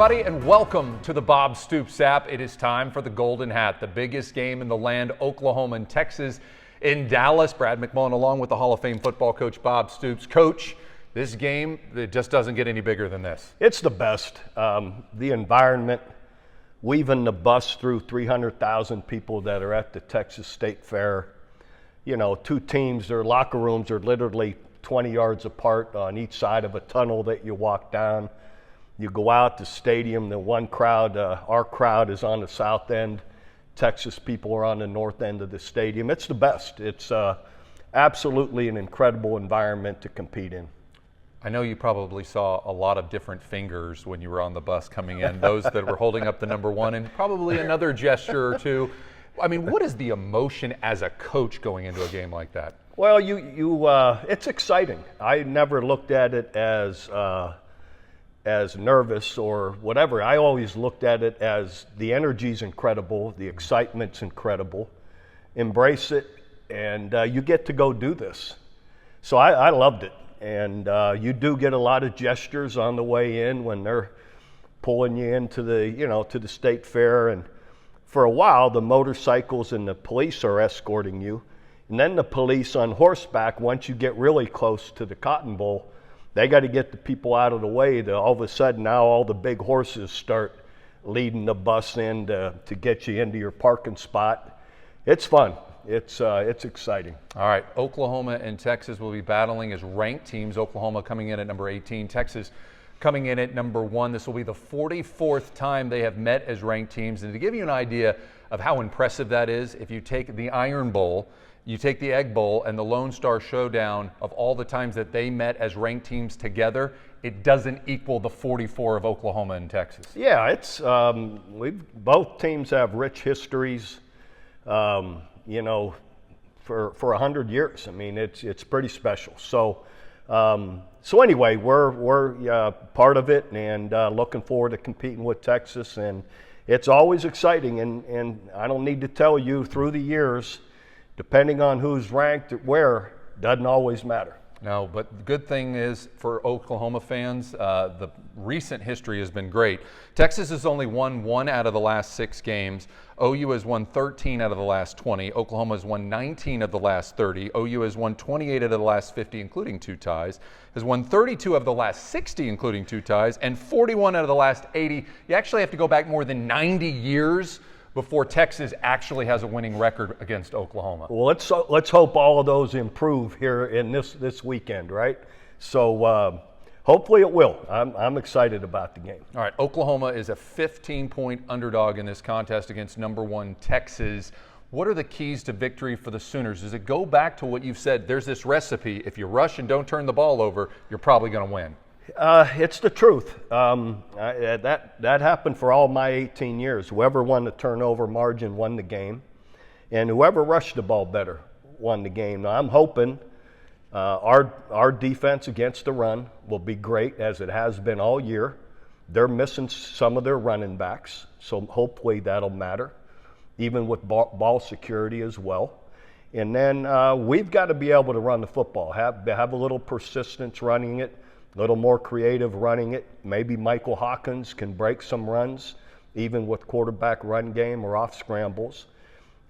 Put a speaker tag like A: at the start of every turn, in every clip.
A: everybody, and welcome to the Bob Stoops app. It is time for the Golden Hat, the biggest game in the land, Oklahoma and Texas in Dallas. Brad McMullen along with the Hall of Fame football coach Bob Stoops. Coach, this game, it just doesn't get any bigger than this.
B: It's the best. The environment, weaving the bus through 300,000 people that are at the Texas State Fair. You know, two teams, their locker rooms are literally 20 yards apart on each side of a tunnel that you walk down. You go out the stadium, the one crowd, our crowd is on the south end. Texas people are on the north end of the stadium. It's the best. It's absolutely an incredible environment to compete in.
A: I know you probably saw a lot of different fingers when you were on the bus coming in, those that were holding up the number one and probably another gesture or two. I mean, what is the emotion as a coach going into a game like that?
B: Well, it's exciting. I never looked at it as nervous or whatever. I always looked at it as the energy's incredible, the excitement's incredible. Embrace it, and you get to go do this. So I loved it. And you do get a lot of gestures on the way in when they're pulling you into to the state fair. And for a while, the motorcycles and the police are escorting you. And then the police on horseback, once you get really close to the Cotton Bowl, they got to get the people out of the way. All of a sudden, now all the big horses start leading the bus in to get you into your parking spot. It's fun. It's exciting.
A: All right, Oklahoma and Texas will be battling as ranked teams. Oklahoma coming in at number 18, Texas coming in at number 1. This will be the 44th time they have met as ranked teams. And to give you an idea of how impressive that is, if you take the Iron Bowl, you take the Egg Bowl, and the Lone Star Showdown of all the times that they met as ranked teams together, it doesn't equal the 44 of Oklahoma and Texas.
B: Yeah, it's both teams have rich histories. For 100 years. I mean, it's pretty special. So anyway, we're part of it, and looking forward to competing with Texas. And it's always exciting. And I don't need to tell you, through the years, depending on who's ranked where, doesn't always matter.
A: No, but the good thing is for Oklahoma fans, the recent history has been great. Texas has only won 1 out of the last 6 games. OU has won 13 out of the last 20. Oklahoma has won 19 of the last 30. OU has won 28 out of the last 50, including 2 ties. Has won 32 of the last 60, including 2 ties, and 41 out of the last 80. You actually have to go back more than 90 years before Texas actually has a winning record against Oklahoma.
B: Well, let's hope all of those improve here in this weekend, right? So hopefully it will. I'm excited about the game.
A: All right, Oklahoma is a 15-point underdog in this contest against number 1 Texas. What are the keys to victory for the Sooners? Does it go back to what you've said? There's this recipe. If you rush and don't turn the ball over, you're probably going to win.
B: It's the truth. That happened for all my 18 years. Whoever won the turnover margin won the game, and whoever rushed the ball better won the game. Now, I'm hoping our defense against the run will be great, as it has been all year. They're missing some of their running backs, so hopefully that'll matter, even with ball security as well. And then we've got to be able to run the football, have a little persistence running it, a little more creative running it. Maybe Michael Hawkins can break some runs, even with quarterback run game or off scrambles.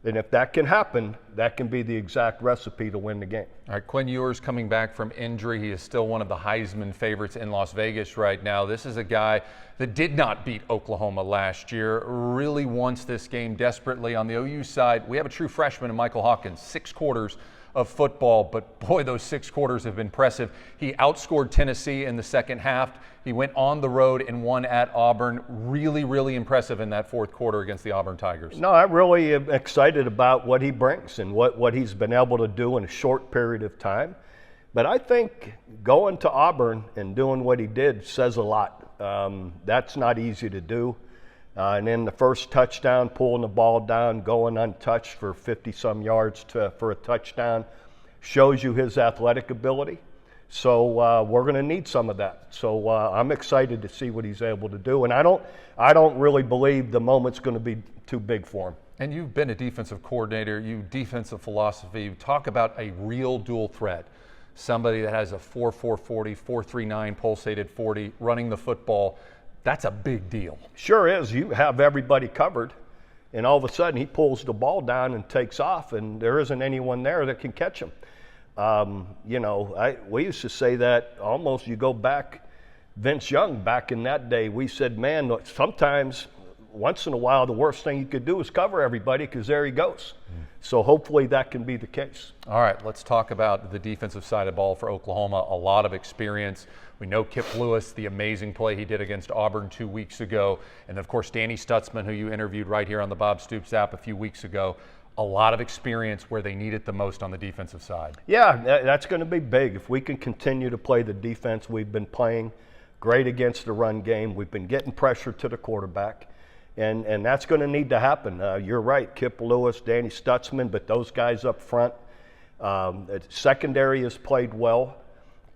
B: And if that can happen, that can be the exact recipe to win the game.
A: All right, Quinn Ewers coming back from injury. He is still one of the Heisman favorites in Las Vegas right now. This is a guy that did not beat Oklahoma last year, really wants this game desperately. On the OU side, we have a true freshman in Michael Hawkins, 6 quarters of football, but boy, those 6 quarters have been impressive. He outscored Tennessee in the second half. He went on the road and won at Auburn. Really, really impressive in that 4th quarter against the Auburn Tigers.
B: No, I really am excited about what he brings and what he's been able to do in a short period of time. But I think going to Auburn and doing what he did says a lot. That's not easy to do. And then the first touchdown, pulling the ball down, going untouched for 50-some yards for a touchdown, shows you his athletic ability. So we're going to need some of that. So I'm excited to see what he's able to do. And I don't really believe the moment's going to be too big for him.
A: And you've been a defensive coordinator, defensive philosophy. You talk about a real dual threat. Somebody that has a 4.4 40, 4.39 pulsated 40, running the football. That's a big deal.
B: Sure is. You have everybody covered, and all of a sudden he pulls the ball down and takes off, and there isn't anyone there that can catch him. We used to say that almost, you go back, Vince Young, back in that day, we said, man, sometimes, once in a while, the worst thing you could do is cover everybody, because there he goes. So hopefully that can be the case.
A: All right, let's talk about the defensive side of the ball for Oklahoma. A lot of experience. We know Kip Lewis, the amazing play he did against Auburn 2 weeks ago. And of course, Danny Stutzman, who you interviewed right here on the Bob Stoops app a few weeks ago. A lot of experience where they need it the most on the defensive side.
B: Yeah, that's going to be big. If we can continue to play the defense we've been playing, great against the run game. We've been getting pressure to the quarterback. And that's going to need to happen. You're right, Kip Lewis, Danny Stutzman, but those guys up front. Secondary has played well.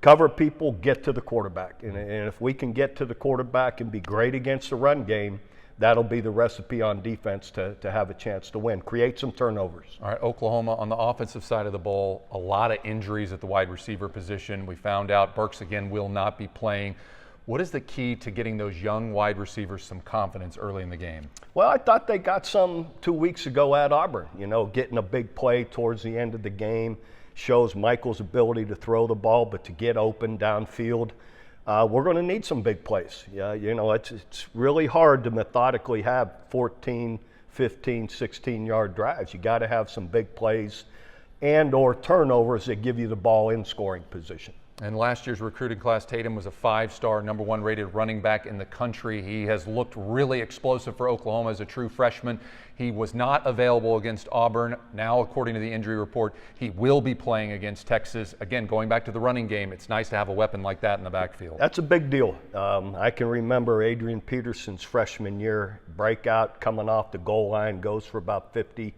B: Cover people, get to the quarterback. And if we can get to the quarterback and be great against the run game, that'll be the recipe on defense to have a chance to win. Create some turnovers.
A: All right, Oklahoma on the offensive side of the ball, a lot of injuries at the wide receiver position. We found out Burks again will not be playing. What is the key to getting those young wide receivers some confidence early in the game?
B: Well, I thought they got some 2 weeks ago at Auburn. Getting a big play towards the end of the game shows Michael's ability to throw the ball, but to get open downfield. We're going to need some big plays. It's really hard to methodically have 14, 15, 16-yard drives. You got to have some big plays and or turnovers that give you the ball in scoring position.
A: And last year's recruiting class, Tatum was a 5-star, number 1 rated running back in the country. He has looked really explosive for Oklahoma as a true freshman. He was not available against Auburn. Now, according to the injury report, he will be playing against Texas. Again, going back to the running game, it's nice to have a weapon like that in the backfield.
B: That's a big deal. I can remember Adrian Peterson's freshman year, breakout, coming off the goal line, goes for about 50,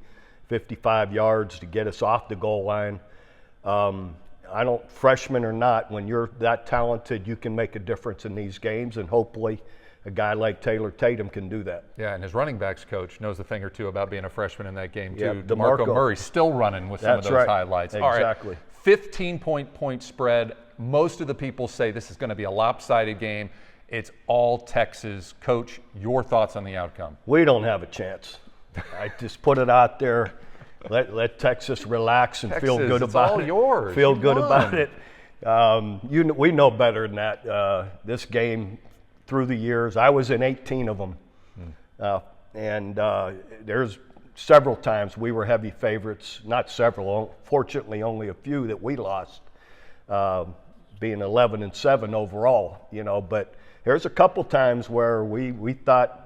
B: 55 yards to get us off the goal line. Freshman or not, when you're that talented, you can make a difference in these games, and hopefully a guy like Taylor Tatum can do that.
A: Yeah, and his running backs coach knows a thing or two about being a freshman in that game, too.
B: Yeah,
A: DeMarco Murray's still running with some of those highlights.
B: Exactly.
A: All right, 15-point spread. Most of the people say this is going to be a lopsided game. It's all Texas. Coach, your thoughts on the outcome?
B: We don't have a chance. I just put it out there. Let Texas relax and feel good about it.
A: It's all yours.
B: Feel good about it. We know better than that. This game, through the years, I was in 18 of them. And there's several times we were heavy favorites. Not several, fortunately only a few that we lost, being 11-7 overall. But there's a couple times where we thought,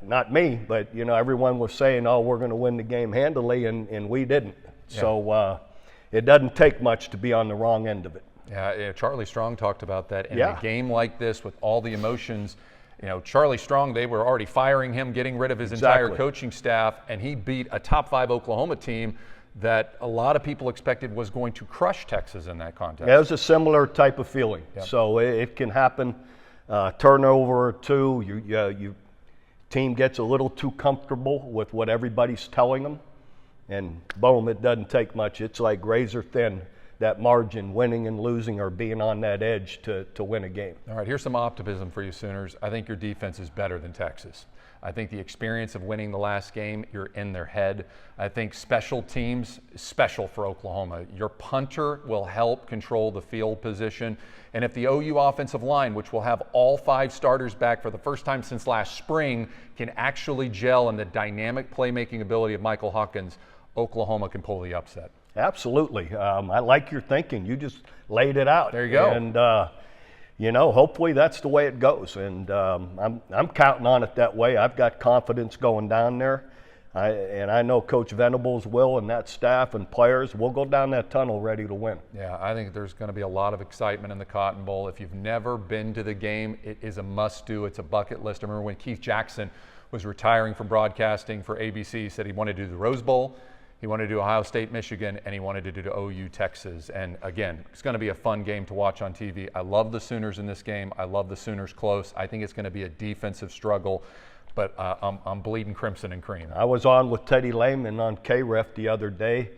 B: not me, but everyone was saying, "Oh, we're going to win the game handily," and we didn't. Yeah. So it doesn't take much to be on the wrong end of it.
A: Yeah, Charlie Strong talked about that. In a game like this, with all the emotions, Charlie Strong, they were already firing him, getting rid of his entire coaching staff, and he beat a top 5 Oklahoma team that a lot of people expected was going to crush Texas in that contest.
B: Yeah, it was a similar type of feeling. Yep. So it can happen. Turnover or two, you team gets a little too comfortable with what everybody's telling them, and boom, it doesn't take much. It's like razor thin, that margin, winning and losing or being on that edge to win a game.
A: All right, here's some optimism for you Sooners. I think your defense is better than Texas. I think the experience of winning the last game, you're in their head. I think special teams is special for Oklahoma. Your punter will help control the field position. And if the OU offensive line, which will have all 5 starters back for the first time since last spring, can actually gel in the dynamic playmaking ability of Michael Hawkins, Oklahoma can pull the upset.
B: Absolutely. I like your thinking. You just laid it out.
A: There you go.
B: And hopefully that's the way it goes. And I'm counting on it that way. I've got confidence going down there. I know Coach Venables will, and that staff and players will go down that tunnel ready to win.
A: Yeah, I think there's going to be a lot of excitement in the Cotton Bowl. If you've never been to the game, it is a must-do. It's a bucket list. I remember when Keith Jackson was retiring from broadcasting for ABC, he said he wanted to do the Rose Bowl, he wanted to do Ohio State, Michigan, and he wanted to do the OU, Texas. And again, it's going to be a fun game to watch on TV. I love the Sooners in this game. I love the Sooners close. I think it's going to be a defensive struggle. But I'm bleeding crimson and cream.
B: I was on with Teddy Lehman on KREF the other day,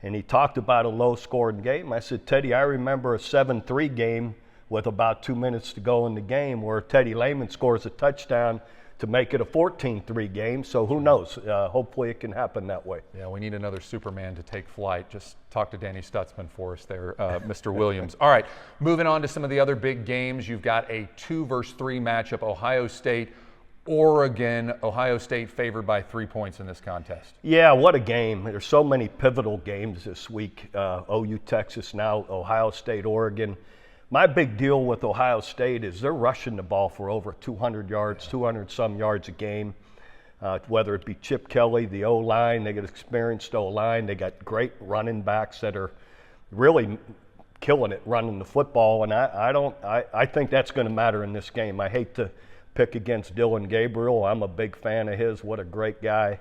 B: and he talked about a low-scoring game. I said, Teddy, I remember a 7-3 game with about 2 minutes to go in the game, where Teddy Lehman scores a touchdown to make it a 14-3 game. So who knows? Hopefully it can happen that way.
A: Yeah, we need another Superman to take flight. Just talk to Danny Stutzman for us there, Mr. Williams. All right, moving on to some of the other big games. You've got a 2-3 matchup, Ohio State, Oregon. Ohio State favored by 3 points in this contest.
B: Yeah, what a game. There's so many pivotal games this week. OU, Texas, now Ohio State, Oregon. My big deal with Ohio State is they're rushing the ball for over 200 yards, 200-some yards a game, whether it be Chip Kelly, the O-line. They got experienced O-line. They got great running backs that are really killing it running the football, and I think that's going to matter in this game. I hate to pick against Dylan Gabriel. I'm a big fan of his. What a great guy.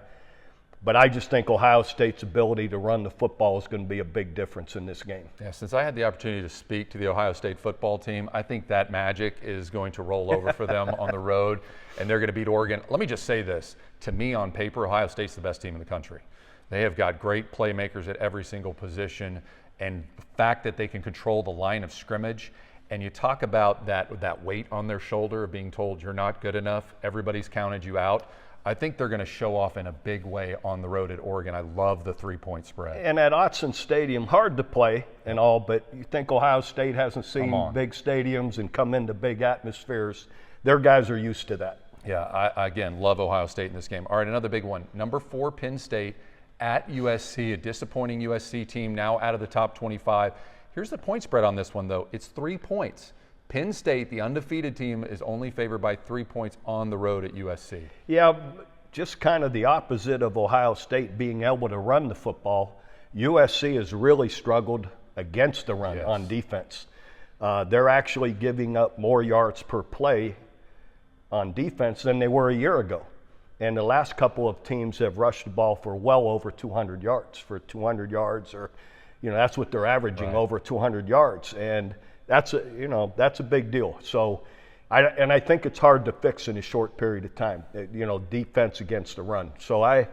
B: But I just think Ohio State's ability to run the football is going to be a big difference in this game.
A: Yeah, since I had the opportunity to speak to the Ohio State football team, I think that magic is going to roll over for them on the road, and they're going to beat Oregon. Let me just say this. To me, on paper, Ohio State's the best team in the country. They have got great playmakers at every single position, and the fact that they can control the line of scrimmage, and you talk about that weight on their shoulder of being told you're not good enough, everybody's counted you out. I think they're going to show off in a big way on the road at Oregon. I love the 3-point spread.
B: And at Autzen Stadium, hard to play and all, but you think Ohio State hasn't seen big stadiums and come into big atmospheres. Their guys are used to that.
A: Yeah, I again, love Ohio State in this game. All right, another big one. Number 4, Penn State at USC, a disappointing USC team now out of the top 25. Here's the point spread on this one, though. It's 3 points. Penn State, the undefeated team, is only favored by 3 points on the road at USC.
B: Yeah, just kind of the opposite of Ohio State being able to run the football. USC has really struggled against the run on defense. They're actually giving up more yards per play on defense than they were a year ago. And the last couple of teams have rushed the ball for well over 200 yards. For 200 yards, or, that's what they're averaging, over 200 yards. And that's a big deal. So, I think it's hard to fix in a short period of time. Defense against the run. So I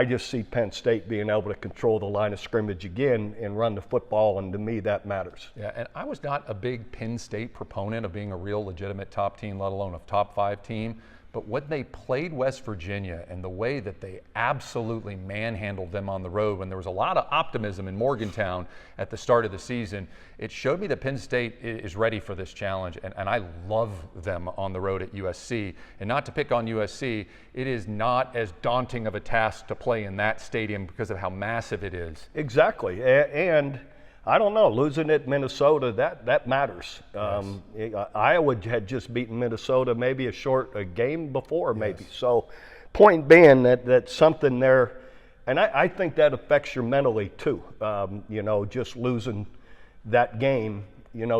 B: just see Penn State being able to control the line of scrimmage again and run the football, and to me that matters.
A: Yeah, and I was not a big Penn State proponent of being a real legitimate top team, let alone a top 5 team. But when they played West Virginia and the way that they absolutely manhandled them on the road, when there was a lot of optimism in Morgantown at the start of the season, it showed me that Penn State is ready for this challenge. And I love them on the road at USC. And not to pick on USC, it is not as daunting of a task to play in that stadium because of how massive it is.
B: Exactly. And I don't know, losing at Minnesota, that matters.
A: Yes.
B: Iowa had just beaten Minnesota maybe a game before, maybe. Yes. So point being that's something there, and I think that affects you mentally too. Just losing that game,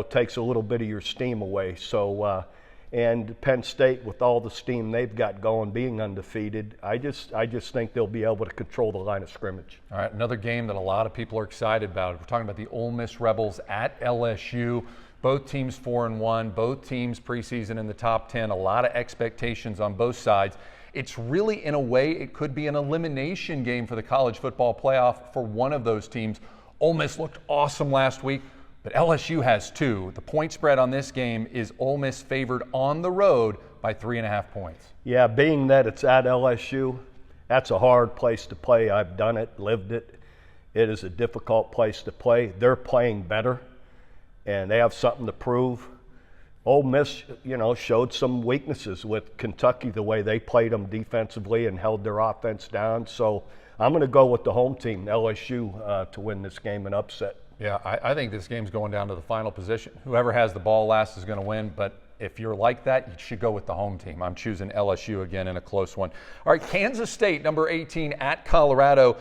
B: takes a little bit of your steam away. So, and Penn State, with all the steam they've got going, being undefeated, I just think they'll be able to control the line of scrimmage.
A: All right, another game that a lot of people are excited about. We're talking about the Ole Miss Rebels at LSU. Both teams 4-1, both teams preseason in the top 10. A lot of expectations on both sides. It's really, in a way, it could be an elimination game for the college football playoff for one of those teams. Ole Miss looked awesome last week, but LSU has 2. The point spread on this game is Ole Miss favored on the road by 3.5 points.
B: Yeah, being that it's at LSU, that's a hard place to play. I've done it, lived it. It is a difficult place to play. They're playing better, and they have something to prove. Ole Miss, showed some weaknesses with Kentucky, the way they played them defensively and held their offense down. So I'm going to go with the home team, LSU, to win this game and upset.
A: Yeah, I think this game's going down to the final position. Whoever has the ball last is going to win, but if you're like that, you should go with the home team. I'm choosing LSU again in a close one. All right, Kansas State, number 18 at Colorado.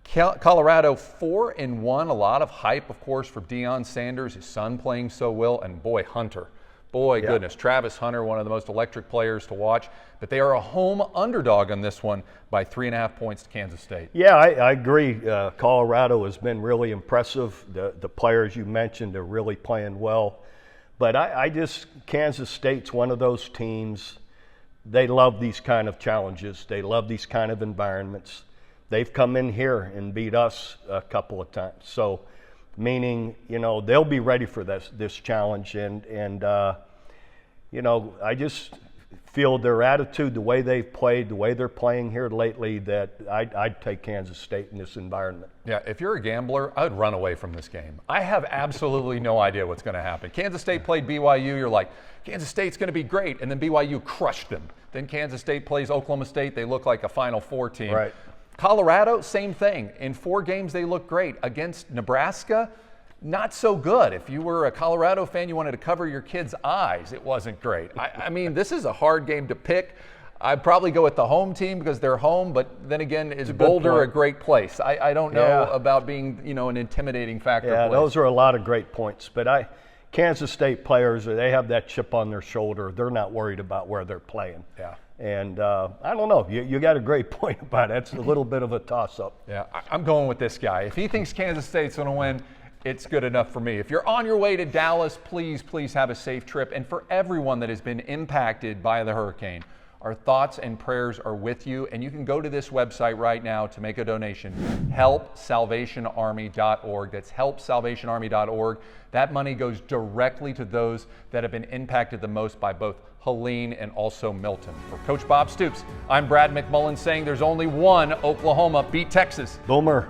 A: Colorado 4-1. A lot of hype, of course, for Deion Sanders, his son playing so well, and boy, Hunter. Goodness, Travis Hunter, one of the most electric players to watch. But they are a home underdog on this one by 3.5 points to Kansas State.
B: Yeah, I agree. Colorado has been really impressive. The players you mentioned are really playing well. But Kansas State's one of those teams, they love these kind of challenges. They love these kind of environments. They've come in here and beat us a couple of times. So meaning, they'll be ready for this challenge. And I just feel their attitude, the way they've played, the way they're playing here lately, that I'd take Kansas State in this environment.
A: Yeah, if you're a gambler, I would run away from this game. I have absolutely no idea what's going to happen. Kansas State played BYU. You're like, Kansas State's going to be great. And then BYU crushed them. Then Kansas State plays Oklahoma State. They look like a Final Four team.
B: Right.
A: Colorado, same thing. In 4 games, they look great. Against Nebraska, not so good. If you were a Colorado fan, you wanted to cover your kids' eyes. It wasn't great. I mean, this is a hard game to pick. I'd probably go with the home team because they're home, but then again, is Boulder a great place? I don't know about being, an intimidating factor.
B: Yeah,
A: place.
B: Those are a lot of great points. But Kansas State players, they have that chip on their shoulder. They're not worried about where they're playing.
A: Yeah.
B: And I don't know. You got a great point about it. It's a little bit of a toss-up.
A: Yeah, I'm going with this guy. If he thinks Kansas State's going to win, it's good enough for me. If you're on your way to Dallas, please have a safe trip. And for everyone that has been impacted by the hurricane, our thoughts and prayers are with you. And you can go to this website right now to make a donation, helpsalvationarmy.org. That's helpsalvationarmy.org. That money goes directly to those that have been impacted the most by both Helene and also Milton. For Coach Bob Stoops, I'm Brad McMullen saying there's only one Oklahoma beat Texas.
B: Boomer.